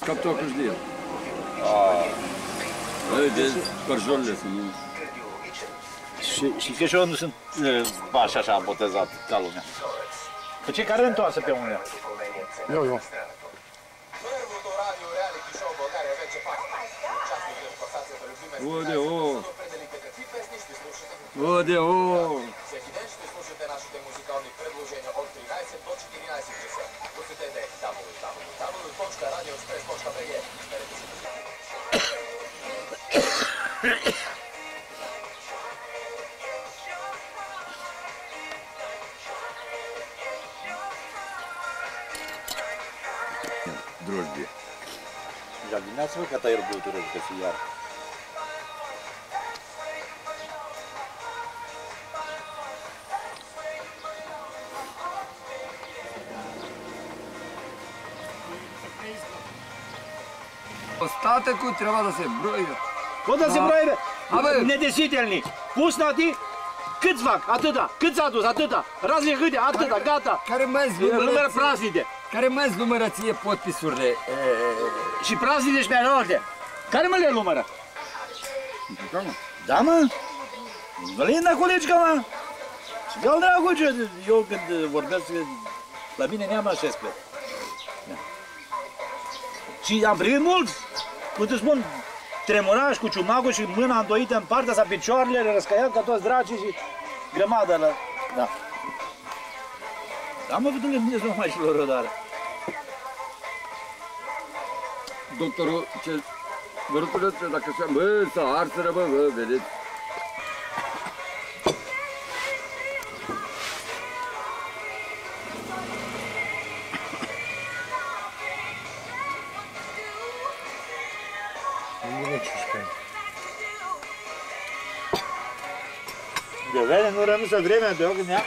Captul câștigă. De cărjolile sunt, nu? Și că și eu nu sunt așa botezat ca lumea. Pe cei care întoarse pe unul? Eu. Odeo! Drojdie. Já dimineața vă că ta ierbu tu că fi iar. Остатък трябва да се брои. Какво да се брои, бе? Абе! Недействителни. Пуснати. Cât fac? Atâta. Cât s-a dus? Atâta. Razne câte? Atâta. Gata. Care mai Numără praznice. Care mai numărăție potpisurile? Și praznice și pe care mă le numără? Da, mă? Valina colegica, mă? Și de-al dragul ce eu când vorbesc, la mine neam așa spre. Și am primit mult, cum te spun, tremuraș cu ciumagul și mâna îndoită în partea sa, picioarele răscăiat ca toți dracii și grămadă la... Da. Am avut lângă mine să mă mai și lor rădare. Doctorul, ce... Vă rog, dacă așa, bă, să arseră, bă, vedeți? De vreme nu rămâsă vremea de eu când ea,